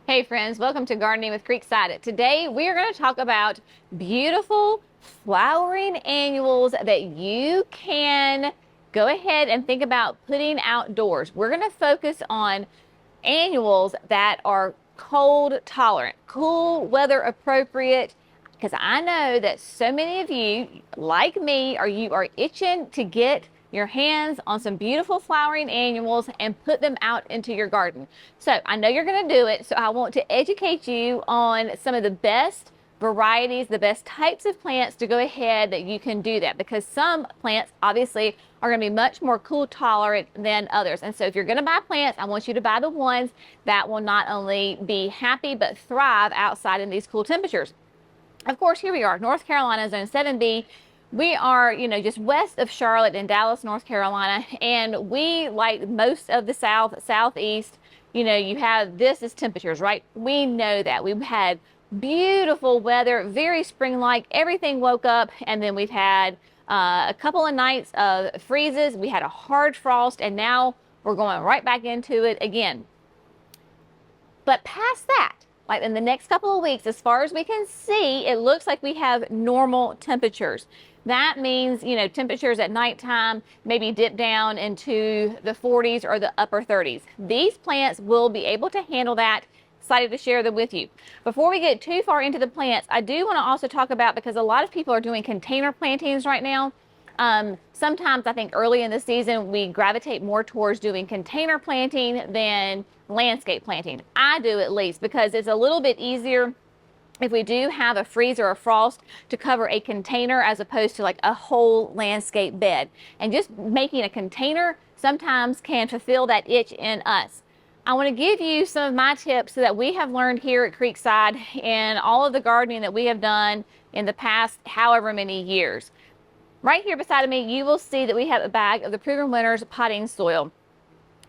Hey friends, welcome to Gardening with Creekside. Today we are going to talk about beautiful flowering annuals that you can go ahead and think about putting outdoors. We're going to focus on annuals that are cold tolerant, cool weather appropriate, because I know that so many of you, like me, you are itching to get your hands on some beautiful flowering annuals and put them out into your garden. So I know you're going to do it. So I want to educate you on some of the best varieties, the best types of plants to go ahead that you can do that, because some plants obviously are going to be much more cool tolerant than others. And so if you're going to buy plants, I want you to buy the ones that will not only be happy but thrive outside in these cool temperatures. Of course, here we are, North Carolina, Zone 7B. We are, just west of Charlotte in Dallas, North Carolina, and we, like most of the Southeast, you have this as temperatures, right? We know that. We've had beautiful weather, very spring-like. Everything woke up, and then we've had a couple of nights of freezes. We had a hard frost, and now we're going right back into it again. But past that, like in the next couple of weeks, as far as we can see, it looks like we have normal temperatures. That means, temperatures at nighttime maybe dip down into the 40s or the upper 30s. These plants will be able to handle that. Excited to share them with you. Before we get too far into the plants, I do want to also talk about, because a lot of people are doing container plantings right now. Sometimes I think early in the season we gravitate more towards doing container planting than landscape planting. I do, at least, because it's a little bit easier if we do have a freeze or a frost to cover a container as opposed to like a whole landscape bed. And just making a container sometimes can fulfill that itch in us. I want to give you some of my tips that we have learned here at Creekside and all of the gardening that we have done in the past however many years. Right here beside me, you will see that we have a bag of the Proven Winners potting soil.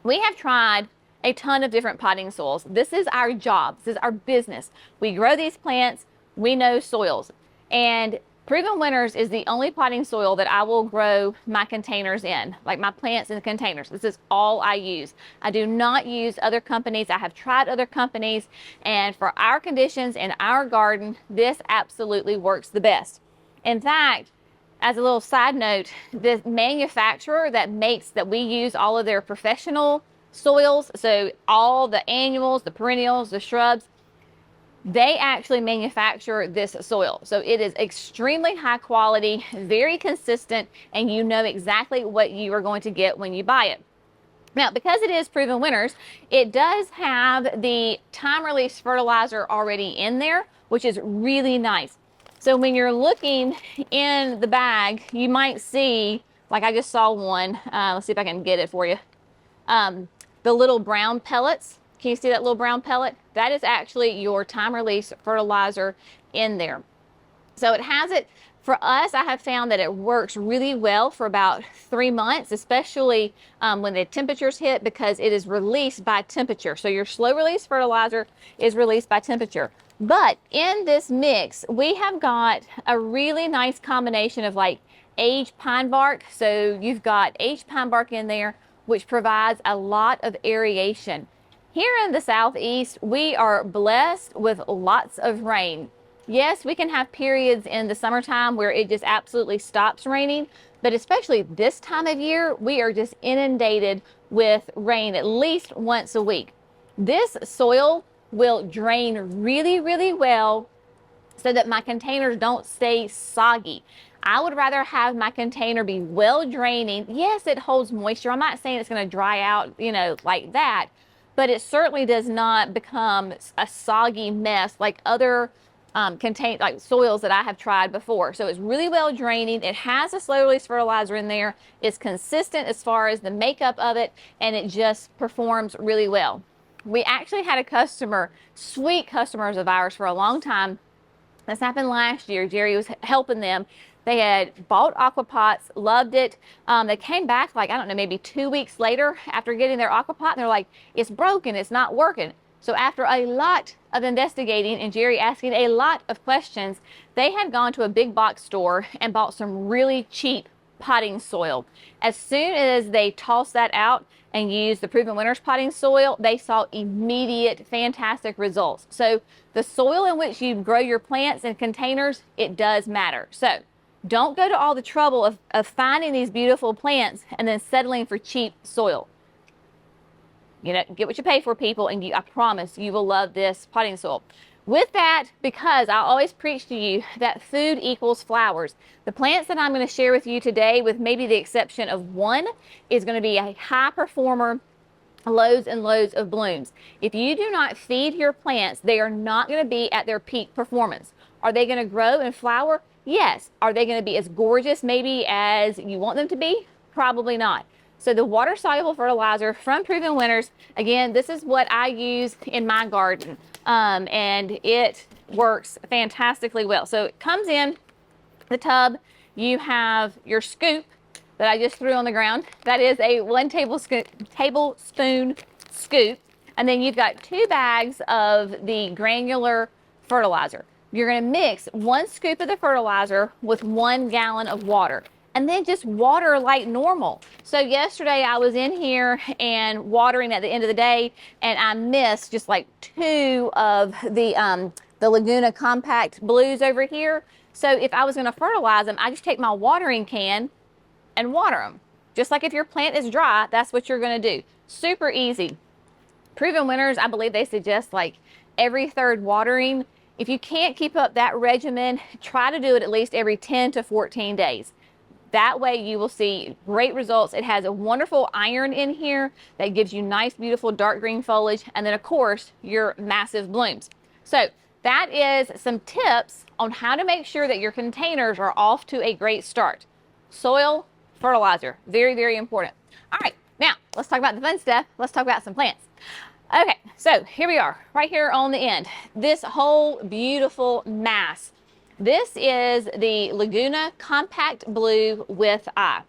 We have tried a ton of different potting soils. This is our job. This is our business. We grow these plants. We know soils. And Proven Winners is the only potting soil that I will grow my containers in, like my plants in the containers. This is all I use. I do not use other companies. I have tried other companies, and for our conditions in our garden, this absolutely works the best. In fact, as a little side note, the manufacturer that we use all of their professional soils, so all the annuals, the perennials, the shrubs, they actually manufacture this soil. So it is extremely high quality, very consistent, and you know exactly what you are going to get when you buy it. Now, because it is Proven Winners, it does have the time-release fertilizer already in there, which is really nice. So when you're looking in the bag, you might see, like I just saw one, let's see if I can get it for you, the little brown pellets. Can you see that little brown pellet? That is actually your time-release fertilizer in there. So it has it. For us, I have found that it works really well for about 3 months, especially when the temperatures hit, because it is released by temperature. So your slow release fertilizer is released by temperature. But in this mix, we have got a really nice combination of like aged pine bark. So you've got aged pine bark in there, which provides a lot of aeration. Here in the Southeast, we are blessed with lots of rain. Yes, we can have periods in the summertime where it just absolutely stops raining, but especially this time of year, we are just inundated with rain at least once a week. This soil will drain really, really well so that my containers don't stay soggy. I would rather have my container be well draining. Yes, it holds moisture. I'm not saying it's going to dry out, like that, but it certainly does not become a soggy mess like other like soils that I have tried before. So it's really well draining. It has a slow release fertilizer in there. It's consistent as far as the makeup of it, and it just performs really well. We actually had a customer, sweet customers of ours for a long time. This happened last year. Jerry was helping them. They had bought aquapots, loved it. They came back like, I don't know, maybe 2 weeks later after getting their aquapot, and they're like, it's broken, it's not working. So after a lot of investigating and Jerry asking a lot of questions, they had gone to a big box store and bought some really cheap potting soil. As soon as they tossed that out, and used the Proven Winners potting soil, they saw immediate, fantastic results. So the soil in which you grow your plants in containers, it does matter. So don't go to all the trouble of finding these beautiful plants and then settling for cheap soil. You know, get what you pay for, people, and I promise you will love this potting soil. With that, because I always preach to you that food equals flowers, the plants that I'm going to share with you today, with maybe the exception of one, is going to be a high performer, loads and loads of blooms. If you do not feed your plants, they are not going to be at their peak performance. Are they going to grow and flower? Yes. Are they going to be as gorgeous maybe as you want them to be? Probably not. So the water soluble fertilizer from Proven Winners, again, this is what I use in my garden, and it works fantastically well. So it comes in the tub. You have your scoop that I just threw on the ground. That is a 1 tablespoon scoop. And then you've got 2 bags of the granular fertilizer. You're going to mix 1 scoop of the fertilizer with 1 gallon of water, and then just water like normal. So yesterday I was in here and watering at the end of the day, and I missed just like 2 of the Laguna Compact Blues over here. So if I was going to fertilize them, I just take my watering can and water them. Just like if your plant is dry, that's what you're going to do. Super easy. Proven Winners, I believe they suggest like every 3rd watering. If you can't keep up that regimen, try to do it at least every 10 to 14 days. That way you will see great results. It has a wonderful iron in here that gives you nice, beautiful dark green foliage, and then of course your massive blooms. So that is some tips on how to make sure that your containers are off to a great start. Soil, fertilizer, very, very important. All right, now let's talk about the fun stuff. Let's talk about some plants. Okay, so here we are, right here on the end. This whole beautiful mass. This is the Laguna Compact Blue with Eye.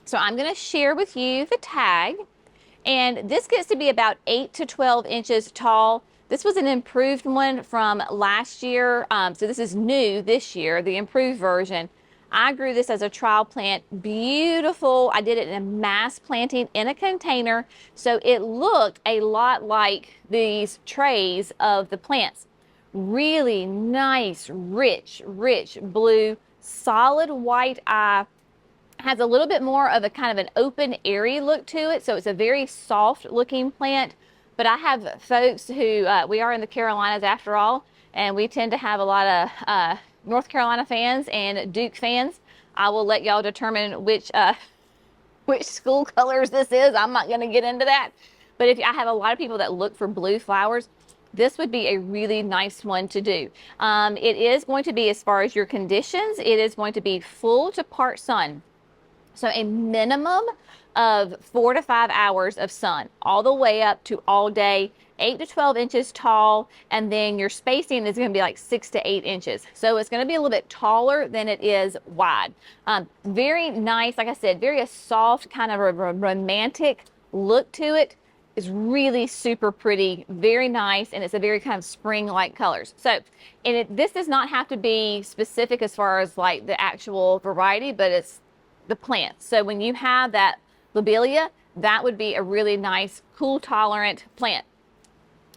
So I'm going to share with you the tag, and this gets to be about 8 to 12 inches tall. This was an improved one from last year, so this is new this year, the improved version. I grew this as a trial plant, beautiful. I did it in a mass planting in a container, so it looked a lot like these trays of the plants. Really nice, rich blue, solid white eye. Has a little bit more of a kind of an open, airy look to it, so it's a very soft looking plant. But I have folks who, we are in the Carolinas after all, and we tend to have a lot of North Carolina fans and Duke fans. I will let y'all determine which school colors this is. I'm not going to get into that. But if I have a lot of people that look for blue flowers, this would be a really nice one to do. It is going to be, as far as your conditions, it is going to be full to part sun. So a minimum of 4 to 5 hours of sun, all the way up to all day, 8 to 12 inches tall, and then your spacing is going to be like 6 to 8 inches. So it's going to be a little bit taller than it is wide. Very nice, like I said, very a soft kind of a romantic look to it. It's really super pretty, very nice, and it's a very kind of spring-like colors. So, this does not have to be specific as far as like the actual variety, but it's the plant. So when you have that lobelia, that would be a really nice, cool-tolerant plant.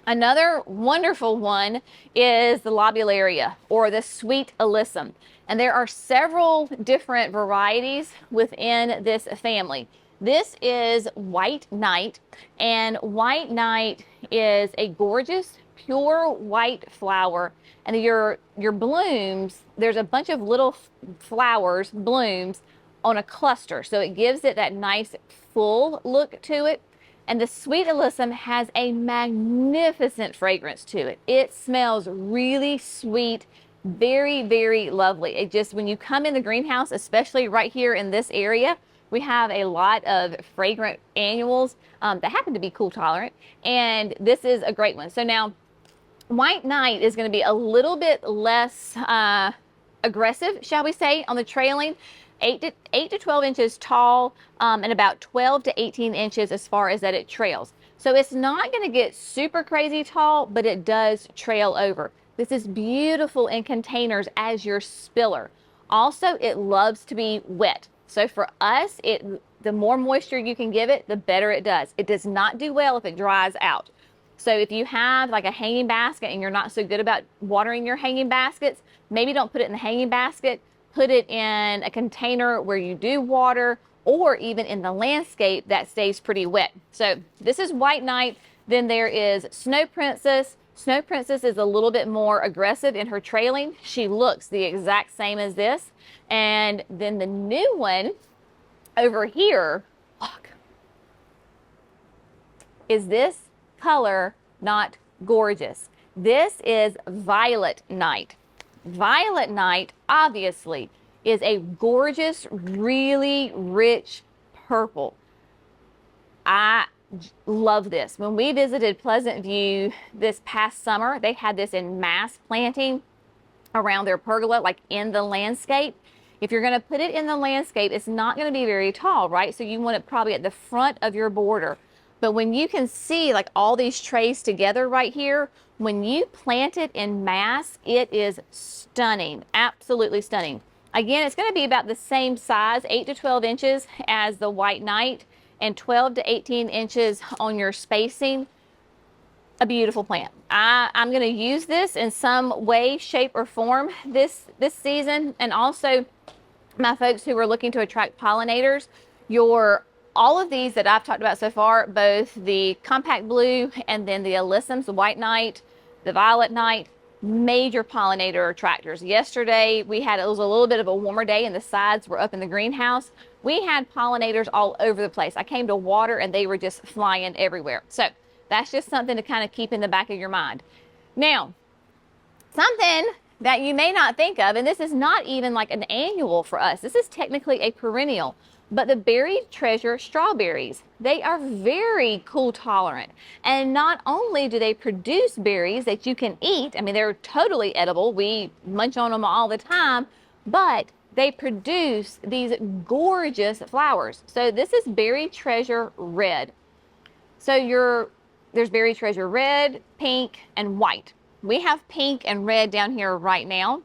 Another wonderful one is the lobularia, or the sweet alyssum. And there are several different varieties within this family. This is White Knight, and White Knight is a gorgeous, pure white flower. And your blooms, there's a bunch of little flowers, blooms, on a cluster. So it gives it that nice, full look to it. And the sweet alyssum has a magnificent fragrance to it. It smells really sweet, very, very lovely. It just, when you come in the greenhouse, especially right here in this area, we have a lot of fragrant annuals that happen to be cool tolerant, and this is a great one. So now, White Knight is going to be a little bit less aggressive, shall we say, on the trailing. 8 to 12 inches tall, and about 12 to 18 inches as far as that it trails. So it's not going to get super crazy tall, but it does trail over. This is beautiful in containers as your spiller. Also, it loves to be wet. So for us, it The more moisture you can give it, the better it does. It does not do well if it dries out. So if you have like a hanging basket and you're not so good about watering your hanging baskets, maybe don't put it in the hanging basket. Put it in a container where you do water, or even in the landscape that stays pretty wet. So this is White Knight. Then there is Snow Princess. Snow Princess is a little bit more aggressive in her trailing. She looks the exact same as this. And then the new one over here, look, is this color not gorgeous? This is Violet Night. Violet Night, obviously, is a gorgeous, really rich purple. I love this. When we visited Pleasant View this past summer, they had this in mass planting around their pergola, like in the landscape. If you're going to put it in the landscape, it's not going to be very tall, right? So you want it probably at the front of your border. But when you can see like all these trays together right here, when you plant it in mass, it is stunning, absolutely stunning. Again, it's going to be about the same size, 8 to 12 inches as the White Knight, and 12 to 18 inches on your spacing. A beautiful plant. I'm going to use this in some way, shape, or form this season. And also, my folks who are looking to attract pollinators, all of these that I've talked about so far, both the compact blue and then the alyssums, the White Knight, the Violet Knight, major pollinator attractors. Yesterday it was a little bit of a warmer day and the sides were up in the greenhouse. We had pollinators all over the place. I came to water and they were just flying everywhere. So that's just something to kind of keep in the back of your mind. Now, something that you may not think of, and this is not even like an annual for us. This is technically a perennial. But the Berried Treasure strawberries, they are very cool tolerant. And not only do they produce berries that you can eat, I mean, they're totally edible. We munch on them all the time, but they produce these gorgeous flowers. So this is Berried Treasure Red. So there's Berried Treasure Red, pink, and white. We have pink and red down here right now.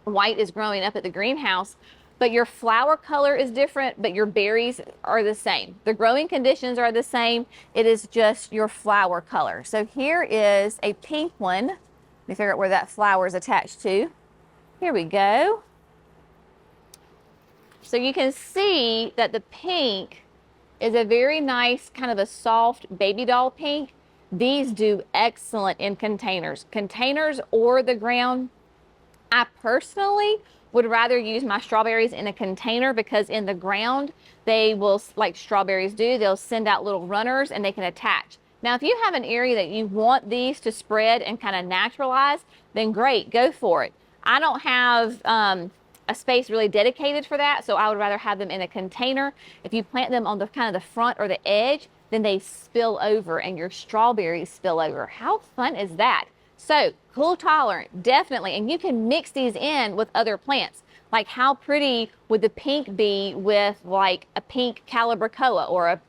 White is growing up at the greenhouse. But your flower color is different, but your berries are the same. The growing conditions are the same. It is just your flower color. So here is a pink one. Let me figure out where that flower is attached to. Here we go. So you can see that the pink is a very nice, kind of a soft baby doll pink. These do excellent in containers. Containers or the ground. I personally would rather use my strawberries in a container because in the ground, they will, like strawberries do, they'll send out little runners and they can attach. Now, if you have an area that you want these to spread and kind of naturalize, then great, go for it. I don't have a space really dedicated for that, so I would rather have them in a container. If you plant them on the kind of the front or the edge, then they spill over and your strawberries spill over. How fun is that? So cool tolerant, definitely. And you can mix these in with other plants. Like how pretty would the pink be with like a pink calibrachoa or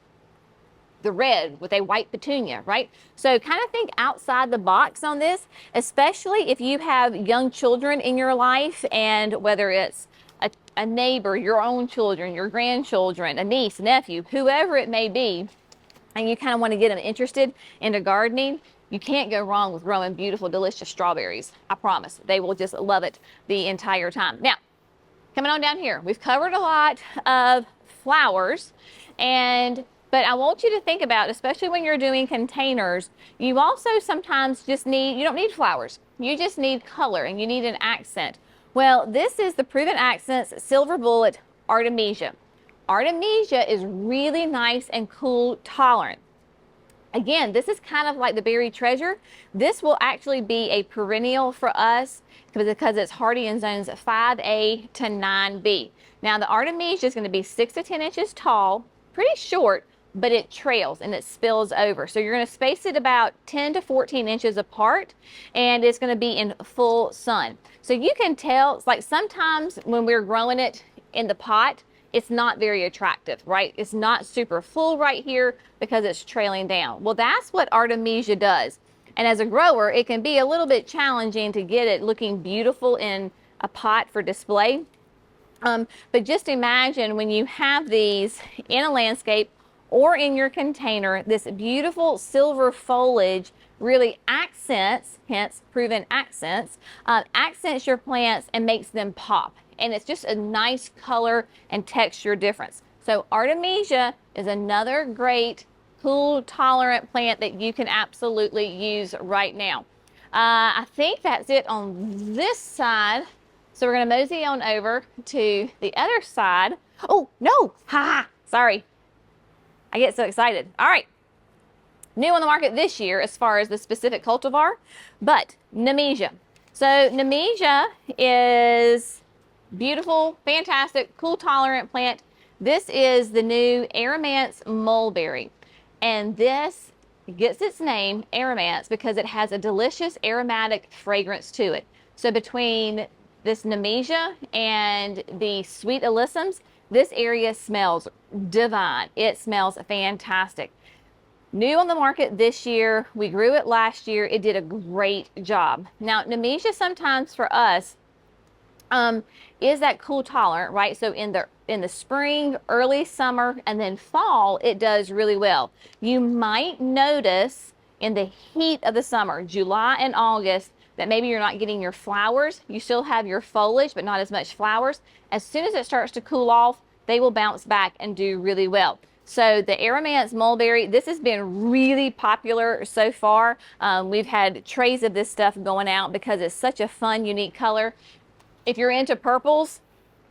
the red with a white petunia, right? So kind of think outside the box on this, especially if you have young children in your life, and whether it's a neighbor, your own children, your grandchildren, a niece, nephew, whoever it may be, and you kind of want to get them interested into gardening. You can't go wrong with growing beautiful, delicious strawberries. I promise. They will just love it the entire time. Now, coming on down here, we've covered a lot of flowers, but I want you to think about, especially when you're doing containers, you also sometimes you don't need flowers. You just need color and you need an accent. Well, this is the Proven Accents Silver Bullet Artemisia. Artemisia is really nice and cool tolerant. Again, this is kind of like the Berried Treasure. This will actually be a perennial for us because it's hardy in zones 5A to 9B. Now, the Artemisia is going to be 6 to 10 inches tall, pretty short, but it trails and it spills over. So you're going to space it about 10 to 14 inches apart, and it's going to be in full sun. So you can tell, it's like sometimes when we're growing it in the pot, it's not very attractive, right? It's not super full right here because it's trailing down. Well, that's what Artemisia does. And as a grower, it can be a little bit challenging to get it looking beautiful in a pot for display. But just imagine when you have these in a landscape or in your container, this beautiful silver foliage really accents, hence proven accents, accents your plants and makes them pop. And it's just a nice color and texture difference. So Artemisia is another great cool tolerant plant that you can absolutely use right now. I think that's it on this side. So we're going to mosey on over to the other side. Oh, no, ha, sorry. I get so excited. All right. New on the market this year as far as the specific cultivar, but nemesia. So nemesia is beautiful, fantastic, cool tolerant plant. This is the new Aromance mulberry. And this gets its name, Aromance, because it has a delicious aromatic fragrance to it. So between this nemesia and the sweet alyssums, this area smells divine. It smells fantastic. New on the market this year. We grew it last year. It did a great job. Now, nemesia sometimes for us is that cool tolerant, right? So in the spring, early summer, and then fall, it does really well. You might notice in the heat of the summer, July and August, that maybe you're not getting your flowers. You still have your foliage, but not as much flowers. As soon as it starts to cool off, they will bounce back and do really well. So the Aromance mulberry, this has been really popular so far. We've had trays of this stuff going out because it's such a fun, unique color. If you're into purples,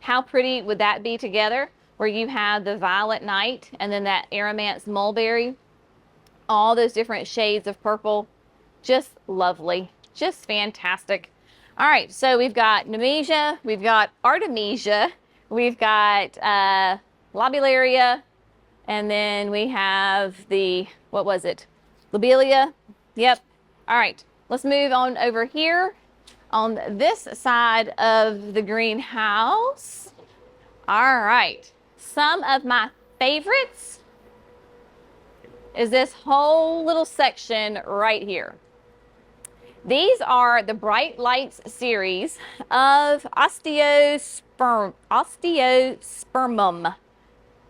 how pretty would that be together? Where you have the violet night and then that Aromance mulberry, all those different shades of purple, just lovely, just fantastic. All right, so we've got nemesia, we've got Artemisia, we've got Lobelia, and then we have the, what was it? Lobelia. Yep. All right, let's move on over here on this side of the greenhouse. All right, some of my favorites is this whole little section right here. These are the Bright Lights series of Osteospermum.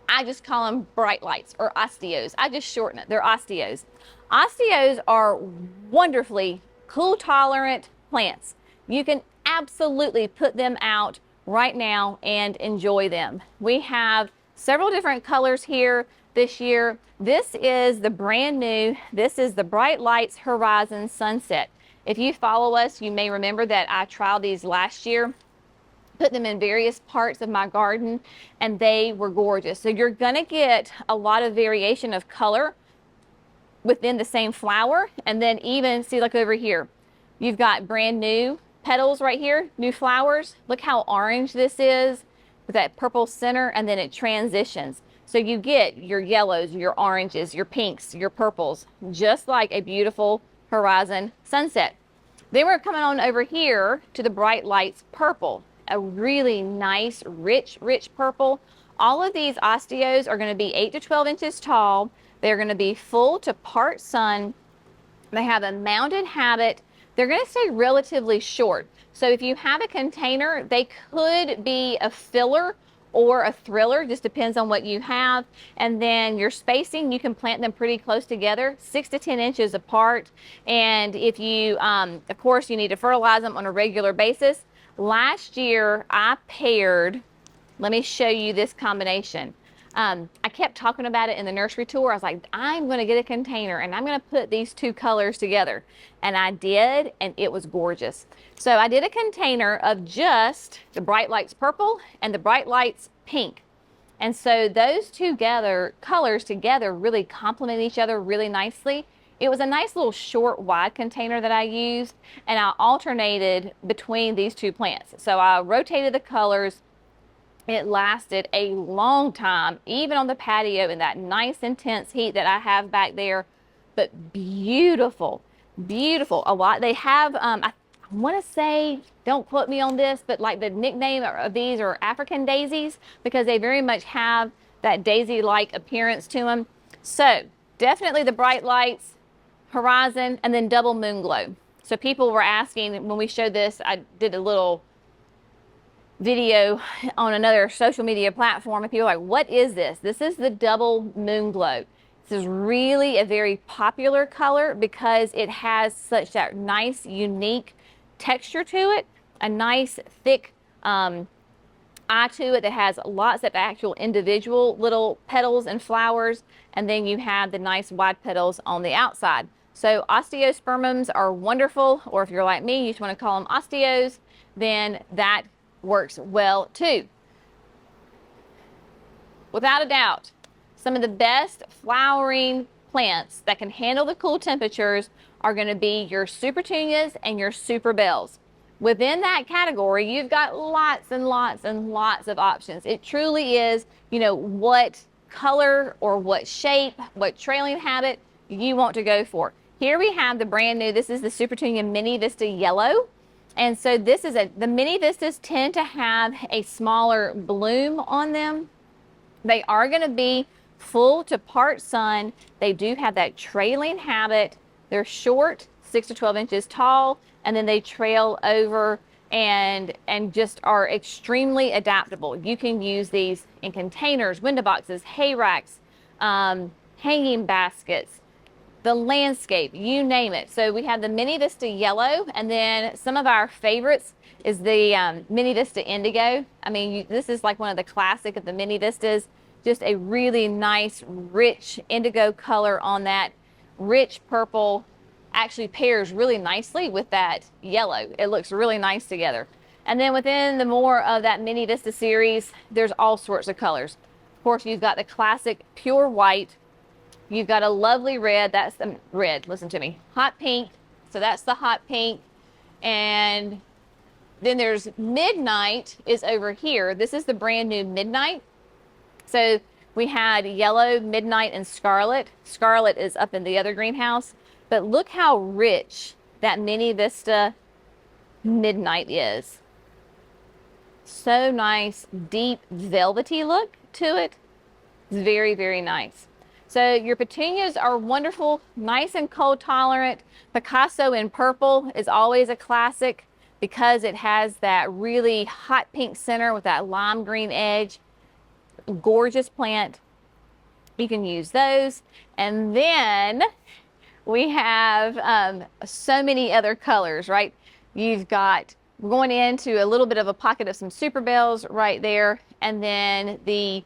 I just call them Bright Lights or Osteos. I just shorten it. They're Osteos. Osteos are wonderfully cool tolerant plants. You can absolutely put them out right now and enjoy them. We have several different colors here this year. This is the brand new, this is the Bright Lights Horizon Sunset. If you follow us, you may remember that I trialed these last year, put them in various parts of my garden, and they were gorgeous. So you're gonna get a lot of variation of color within the same flower. And then even see, like over here, you've got brand new petals right here, new flowers. Look how orange this is with that purple center, and then it transitions. So you get your yellows, your oranges, your pinks, your purples, just like a beautiful horizon sunset. Then we're coming on over here to the Bright Lights purple, a really nice, rich purple. All of these osteos are going to be 8 to 12 inches tall. They're going to be full to part sun. They have a mounded habit. They're going to stay relatively short. So if you have a container, they could be a filler or a thriller, just depends on what you have. And then your spacing, you can plant them pretty close together, 6 to 10 inches apart. And if you, of course, you need to fertilize them on a regular basis. Last year, I paired, let me show you this combination. I kept talking about it in the nursery tour. I was like, I'm going to get a container and I'm going to put these two colors together. And I did, and it was gorgeous. So I did a container of just the Bright Lights purple and the Bright Lights pink. And so those two colors together really complement each other really nicely. It was a nice little short wide container that I used, and I alternated between these two plants. So I rotated the colors. It lasted a long time, even on the patio in that nice intense heat that I have back there. But beautiful, beautiful. A lot, they have, I want to say, don't quote me on this, but like the nickname of these are African daisies, because they very much have that daisy-like appearance to them. So definitely the Bright Lights, Horizon, and then Double Moon Glow. So people were asking when we showed this, I did a little video on another social media platform, and people are like, what is this? This is the double moon glow. This is really a very popular color because it has such that nice, unique texture to it, a nice, thick eye to it that has lots of actual individual little petals and flowers, and then you have the nice wide petals on the outside. So osteospermums are wonderful, or if you're like me, you just want to call them osteos, then that works well too. Without a doubt, some of the best flowering plants that can handle the cool temperatures are going to be your Supertunias and your Superbells. Within that category, you've got lots and lots and lots of options. It truly is, you know, what color or what shape, what trailing habit you want to go for. Here we have the brand new, this is the Supertunia Mini Vista Yellow. And so this is the Mini Vistas tend to have a smaller bloom on them. They are going to be full to part sun. They do have that trailing habit. They're short, 6 to 12 inches tall, and then they trail over and just are extremely adaptable. You can use these in containers, window boxes, hay racks, hanging baskets, the landscape, you name it. So we have the Mini Vista Yellow, and then some of our favorites is the Mini Vista Indigo. I mean, this is like one of the classic of the Mini Vistas. Just a really nice, rich indigo color on that. Rich purple actually pairs really nicely with that yellow. It looks really nice together. And then within the more of that Mini Vista series, there's all sorts of colors. Of course, you've got the classic pure white. You've got a lovely red, that's the red, listen to me, hot pink, so that's the hot pink. And then there's Midnight is over here. This is the brand new Midnight. So we had yellow, midnight, and scarlet. Scarlet is up in the other greenhouse, but look how rich that Mini Vista Midnight is. So nice, deep, velvety look to it. It's very, very nice. So your petunias are wonderful, nice and cold tolerant. Picasso in purple is always a classic because it has that really hot pink center with that lime green edge. Gorgeous plant. You can use those. And then we have so many other colors, right? You've got, we're going into a little bit of a pocket of some Superbells right there, and then the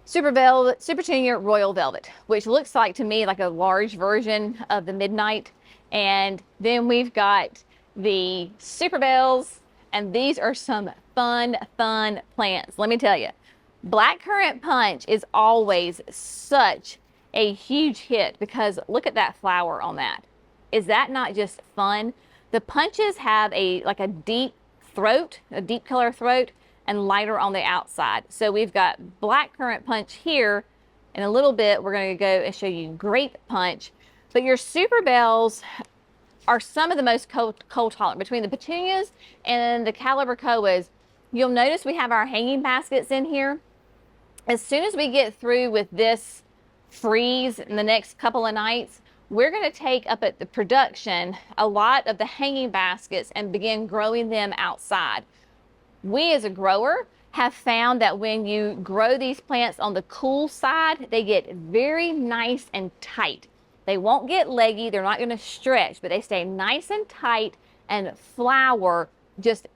Supertunia Royal Velvet, which looks like to me like a large version of the Midnight. And then we've got the Superbells, and these are some fun plants. Let me tell you, Blackcurrant Punch is always such a huge hit because look at that flower on that. Is that not just fun? The punches have like a deep throat, a deep color throat, and lighter on the outside. So we've got Blackcurrant Punch here. In a little bit, we're going to go and show you Grape Punch. But your Superbells are some of the most cold tolerant. Between the petunias and the calibrachoas, you'll notice we have our hanging baskets in here. As soon as we get through with this freeze in the next couple of nights, we're going to take up at the production a lot of the hanging baskets and begin growing them outside. We as a grower have found that when you grow these plants on the cool side, they get very nice and tight. They won't get leggy, they're not going to stretch, but they stay nice and tight and flower just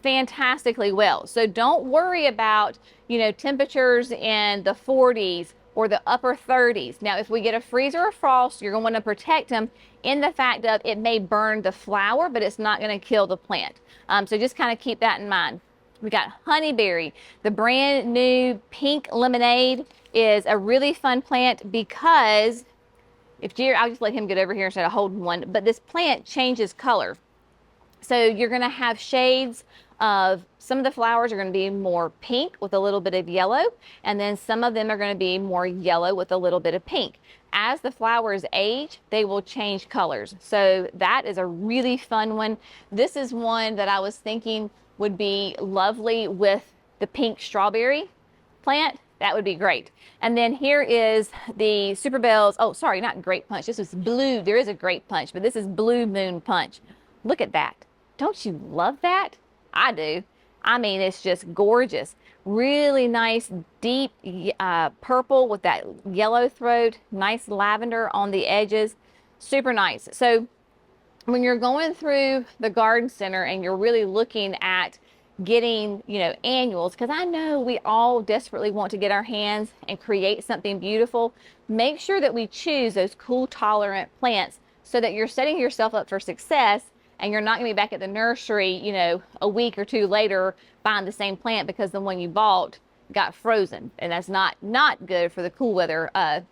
fantastically well. So don't worry about, you know, temperatures in the 40s or the upper 30s. Now, if we get a freeze or a frost, you're going to want to protect them in the fact of it may burn the flower, but it's not going to kill the plant. So just kind of keep that in mind. We got Honeyberry. The brand new pink lemonade is a really fun plant because if Jerry, I'll just let him get over here instead of holding one, but this plant changes color. So you're going to have shades of, some of the flowers are going to be more pink with a little bit of yellow, and then some of them are going to be more yellow with a little bit of pink. As the flowers age, they will change colors. So that is a really fun one. This is one that I was thinking would be lovely with the pink strawberry plant. That would be great. And then here is the Superbells. Oh, sorry, not Grape Punch. This is blue. There is a Grape Punch, but this is Blue Moon Punch. Look at that. Don't you love that? I do. I mean, it's just gorgeous. Really nice, deep purple with that yellow throat, nice lavender on the edges. Super nice. So when you're going through the garden center and you're really looking at getting, annuals, because I know we all desperately want to get our hands and create something beautiful, make sure that we choose those cool tolerant plants so that you're setting yourself up for success and you're not going to be back at the nursery, a week or two later buying the same plant because the one you bought got frozen. And that's not good for the cool weather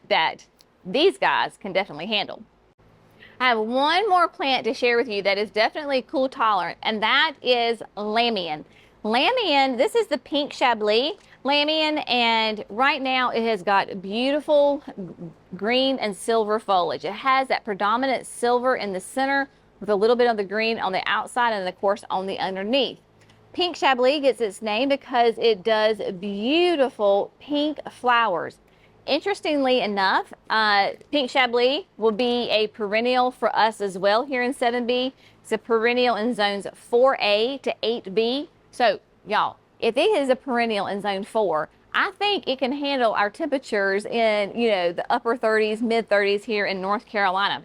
that these guys can definitely handle. I have one more plant to share with you that is definitely cool tolerant, and that is Lamium. Lamium, this is the pink Chablis Lamium, and right now it has got beautiful green and silver foliage. It has that predominant silver in the center with a little bit of the green on the outside and of course on the underneath. Pink Chablis gets its name because it does beautiful pink flowers. Interestingly enough, pink Chablis will be a perennial for us as well here in 7B. It's a perennial in zones 4A to 8B. So y'all, if it is a perennial in zone 4, I think it can handle our temperatures in, the upper 30s, mid 30s here in North Carolina.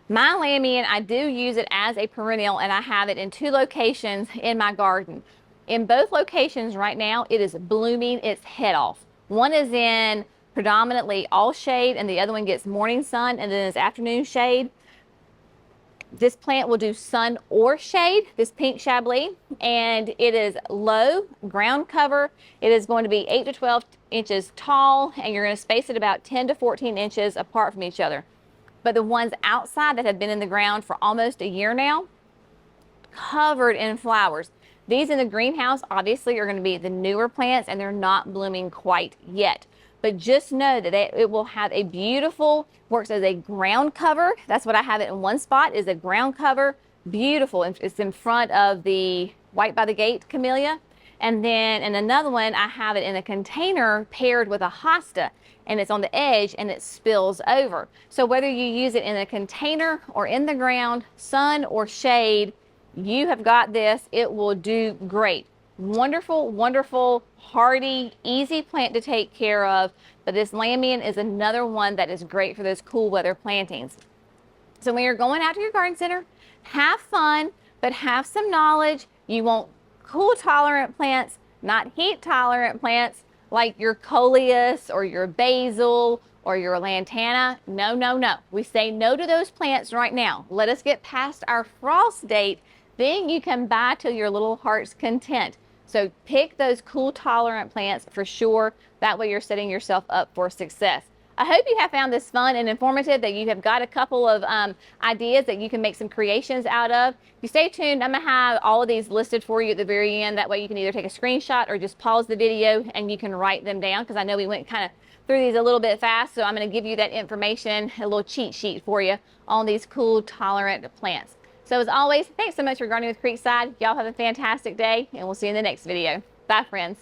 My Lamium, I do use it as a perennial, and I have it in 2 locations in my garden. In both locations right now, it is blooming its head off. One is in predominantly all shade, and the other one gets morning sun and then it's afternoon shade. This plant will do sun or shade, this pink Chablis, and it is low ground cover. It is going to be 8 to 12 inches tall, and you're going to space it about 10 to 14 inches apart from each other. But the ones outside that have been in the ground for almost a year now, covered in flowers. These in the greenhouse obviously are going to be the newer plants, and they're not blooming quite yet. But just know that it will have a beautiful, works as a ground cover. That's what I have it in one spot, is a ground cover. Beautiful. It's in front of the White by the Gate camellia. And then in another one, I have it in a container paired with a hosta, and it's on the edge and it spills over. So whether you use it in a container or in the ground, sun or shade, you have got this. It will do great. Wonderful, wonderful, hardy, easy plant to take care of. But this Lamium is another one that is great for those cool weather plantings. So when you're going out to your garden center, have fun, but have some knowledge. You want cool tolerant plants, not heat tolerant plants like your coleus or your basil or your lantana. No, no, no. We say no to those plants right now. Let us get past our frost date. Then you can buy to your little heart's content. So pick those cool tolerant plants for sure. That way you're setting yourself up for success. I hope you have found this fun and informative, that you have got a couple of ideas that you can make some creations out of. You stay tuned. I'm going to have all of these listed for you at the very end. That way you can either take a screenshot or just pause the video and you can write them down, because I know we went kind of through these a little bit fast. So I'm going to give you that information, a little cheat sheet for you on these cool tolerant plants. So as always, thanks so much for gardening with Creekside. Y'all have a fantastic day, and we'll see you in the next video. Bye, friends.